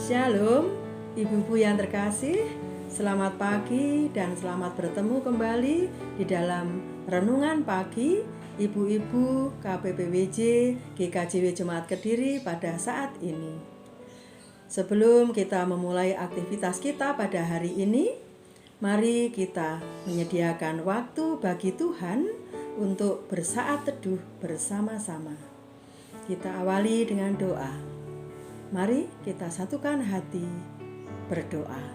Shalom, ibu-ibu yang terkasih, selamat pagi dan selamat bertemu kembali di dalam Renungan Pagi Ibu-ibu KPPWJ GKJW Jemaat Kediri pada saat ini. Sebelum kita memulai aktivitas kita pada hari ini, mari kita menyediakan waktu bagi Tuhan untuk bersaat teduh bersama-sama. Kita awali dengan doa. Mari kita satukan hati berdoa.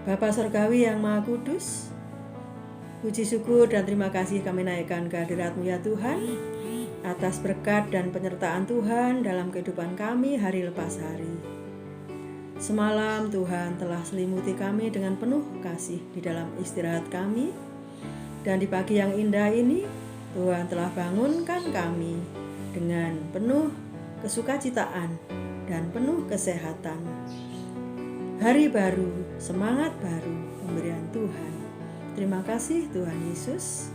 Bapa Surgawi yang Maha Kudus, puji syukur dan terima kasih kami naikkan ke hadirat-Mu ya Tuhan, atas berkat dan penyertaan Tuhan dalam kehidupan kami hari lepas hari. Semalam Tuhan telah selimuti kami dengan penuh kasih di dalam istirahat kami, dan di pagi yang indah ini Tuhan telah bangunkan kami dengan penuh kesukacitaan dan penuh kesehatan. Hari baru, semangat baru pemberian Tuhan. Terima kasih Tuhan Yesus.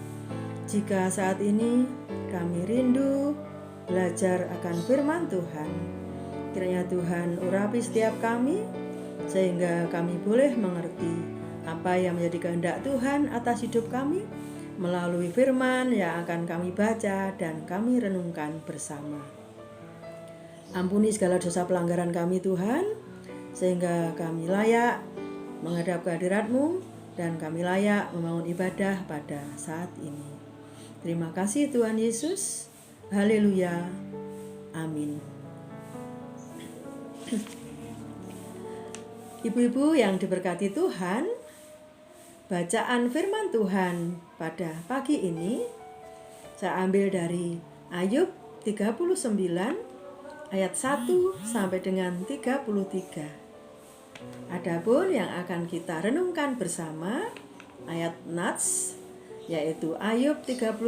Jika saat ini kami rindu belajar akan firman Tuhan, kiranya Tuhan urapi setiap kami sehingga kami boleh mengerti apa yang menjadi kehendak Tuhan atas hidup kami melalui firman yang akan kami baca dan kami renungkan bersama. Ampuni segala dosa pelanggaran kami Tuhan, sehingga kami layak menghadap kehadirat-Mu dan kami layak membangun ibadah pada saat ini. Terima kasih Tuhan Yesus. Haleluya. Amin. Ibu-ibu yang diberkati Tuhan, bacaan firman Tuhan pada pagi ini saya ambil dari Ayub 39 ayat 1 sampai dengan 33. Adapun yang akan kita renungkan bersama ayat Nats, yaitu Ayub 39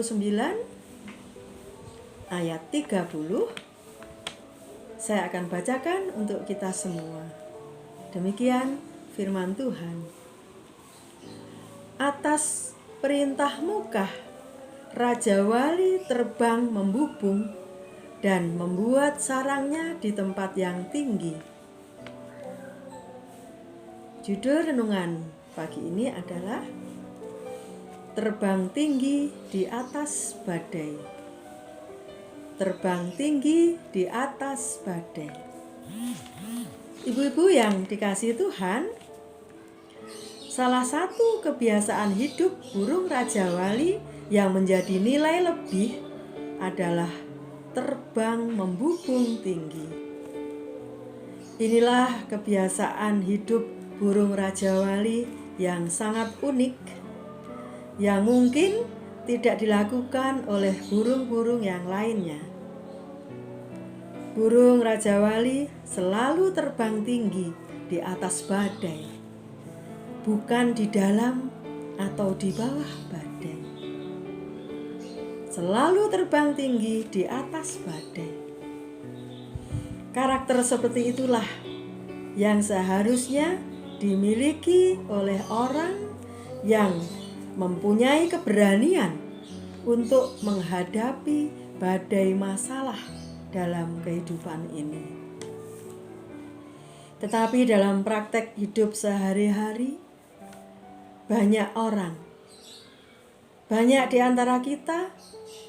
ayat 30. Saya akan bacakan untuk kita semua. Demikian firman Tuhan. Atas perintah-Mu kah Raja Wali terbang membubung dan membuat sarangnya di tempat yang tinggi. Judul renungan pagi ini adalah Terbang tinggi di atas badai. Terbang tinggi di atas badai. Ibu-ibu yang dikasihi Tuhan, salah satu kebiasaan hidup burung Raja Wali yang menjadi nilai lebih adalah terbang membubung tinggi. Inilah kebiasaan hidup burung Raja Wali yang sangat unik, yang mungkin tidak dilakukan oleh burung-burung yang lainnya. Burung Raja Wali selalu terbang tinggi di atas badai, bukan di dalam atau di bawah badai. Selalu terbang tinggi di atas badai. Karakter seperti itulah yang seharusnya dimiliki oleh orang yang mempunyai keberanian untuk menghadapi badai masalah dalam kehidupan ini. Tetapi dalam praktek hidup sehari-hari, banyak orang, banyak di antara kita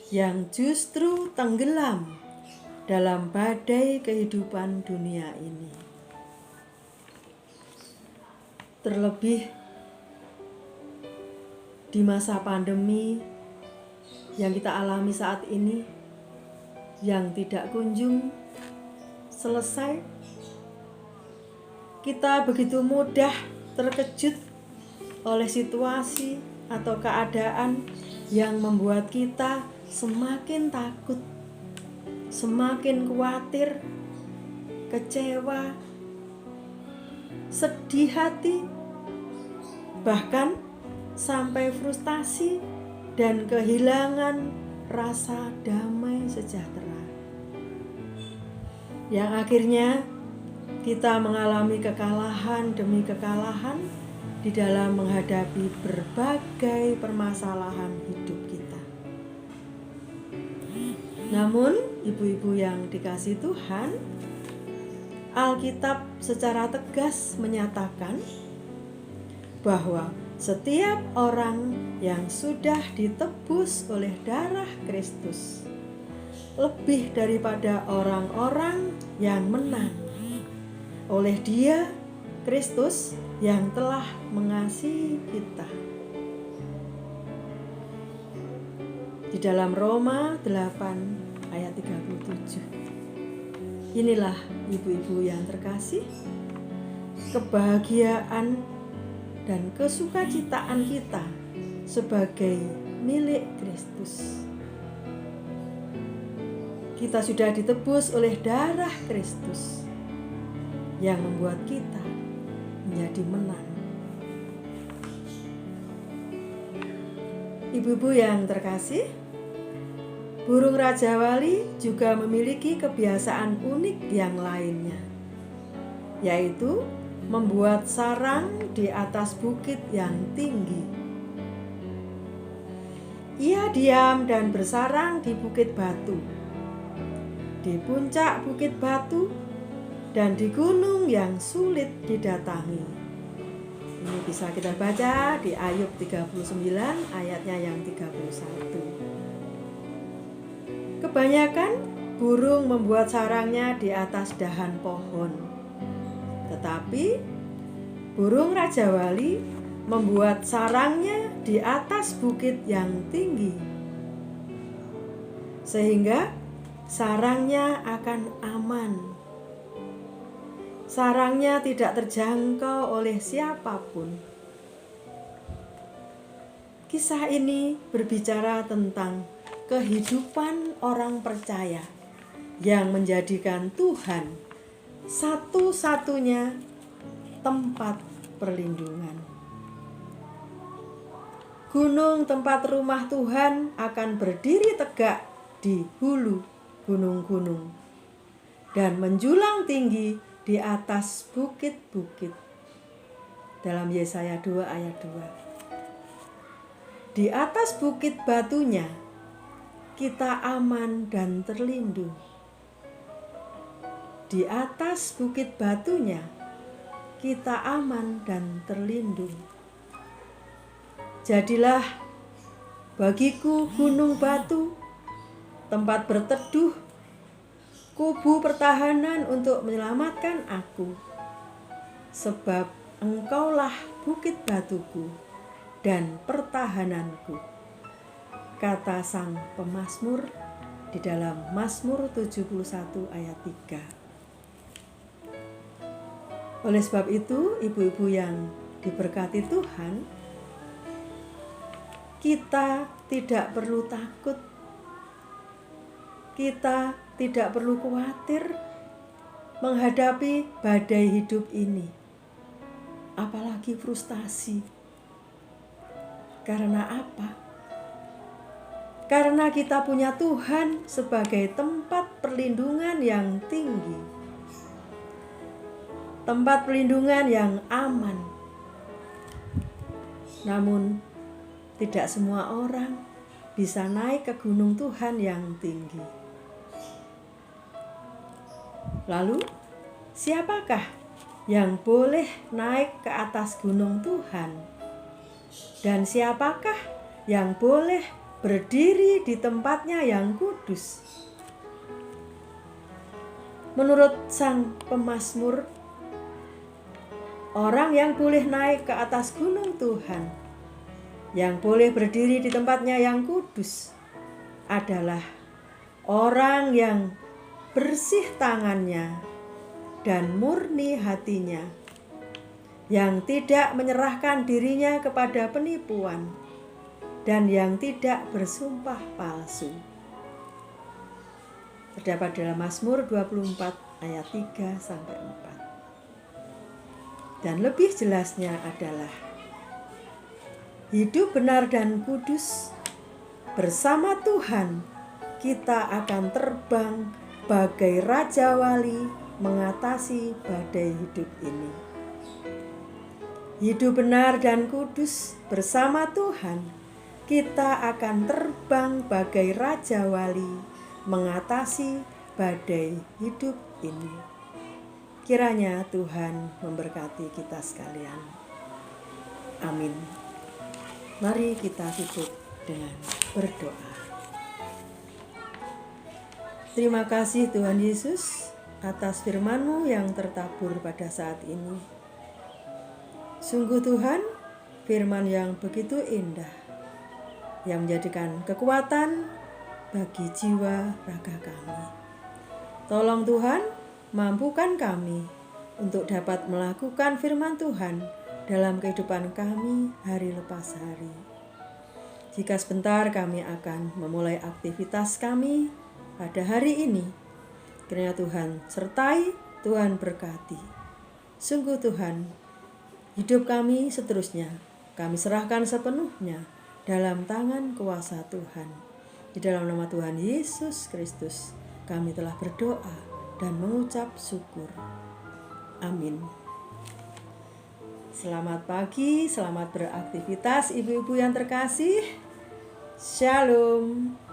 yang justru tenggelam dalam badai kehidupan dunia ini. Terlebih di masa pandemi yang kita alami saat ini, yang tidak kunjung selesai, kita begitu mudah terkejut oleh situasi atau keadaan yang membuat kita semakin takut, semakin khawatir, kecewa, sedih hati, bahkan sampai frustasi dan kehilangan rasa damai sejahtera. Yang akhirnya kita mengalami kekalahan demi kekalahan di dalam menghadapi berbagai permasalahan hidup kita. Namun, ibu-ibu yang dikasihi Tuhan, Alkitab secara tegas menyatakan bahwa setiap orang yang sudah ditebus oleh darah Kristus lebih daripada orang-orang yang menang oleh Dia, Kristus, yang telah mengasihi kita. Di dalam Roma 8 ayat 37. Inilah ibu-ibu yang terkasih, kebahagiaan dan kesukacitaan kita sebagai milik Kristus. Kita sudah ditebus oleh darah Kristus yang membuat kita menjadi menang. Ibu-ibu yang terkasih, burung rajawali juga memiliki kebiasaan unik yang lainnya, yaitu membuat sarang di atas bukit yang tinggi. Ia diam dan bersarang di bukit batu, di puncak bukit batu, dan di gunung yang sulit didatangi. Ini bisa kita baca di Ayub 39 ayatnya yang 31. Kebanyakan burung membuat sarangnya di atas dahan pohon. Tetapi burung rajawali membuat sarangnya di atas bukit yang tinggi, sehingga sarangnya akan aman. Sarangnya tidak terjangkau oleh siapapun. Kisah ini berbicara tentang kehidupan orang percaya yang menjadikan Tuhan satu-satunya tempat perlindungan. Gunung tempat rumah Tuhan akan berdiri tegak di hulu gunung-gunung dan menjulang tinggi di atas bukit-bukit. Dalam Yesaya 2 ayat 2. Di atas bukit batunya kita aman dan terlindung. Di atas bukit batunya kita aman dan terlindung. Jadilah bagiku gunung batu, tempat berteduh, kubu pertahanan untuk menyelamatkan aku. Sebab engkaulah bukit batuku dan pertahananku, kata sang pemazmur di dalam Mazmur 71 ayat 3. Oleh sebab itu, ibu-ibu yang diberkati Tuhan, kita tidak perlu takut. Kita tidak perlu khawatir menghadapi badai hidup ini, apalagi frustasi. Karena apa? Karena kita punya Tuhan sebagai tempat perlindungan yang tinggi, tempat perlindungan yang aman. Namun tidak semua orang bisa naik ke gunung Tuhan yang tinggi. Lalu, siapakah yang boleh naik ke atas gunung Tuhan? Dan siapakah yang boleh berdiri di tempatnya yang kudus? Menurut sang pemazmur, orang yang boleh naik ke atas gunung Tuhan, yang boleh berdiri di tempatnya yang kudus, adalah orang yang bersih tangannya dan murni hatinya, yang tidak menyerahkan dirinya kepada penipuan dan yang tidak bersumpah palsu. Terdapat dalam Mazmur 24 ayat 3-4. Dan lebih jelasnya adalah hidup benar dan kudus bersama Tuhan, kita akan terbang bagai Raja Wali mengatasi badai hidup ini. Hidup benar dan kudus bersama Tuhan, kita akan terbang bagai Raja Wali mengatasi badai hidup ini. Kiranya Tuhan memberkati kita sekalian. Amin. Mari kita tutup dengan berdoa. Terima kasih Tuhan Yesus atas firman-Mu yang tertabur pada saat ini. Sungguh Tuhan, firman yang begitu indah, yang menjadikan kekuatan bagi jiwa raga kami. Tolong Tuhan, mampukan kami untuk dapat melakukan firman Tuhan dalam kehidupan kami hari lepas hari. Jika sebentar kami akan memulai aktivitas kami pada hari ini, kiranya Tuhan sertai, Tuhan berkati. Sungguh Tuhan, hidup kami seterusnya kami serahkan sepenuhnya dalam tangan kuasa Tuhan. Di dalam nama Tuhan Yesus Kristus kami telah berdoa dan mengucap syukur. Amin. Selamat pagi, selamat beraktivitas ibu-ibu yang terkasih. Shalom.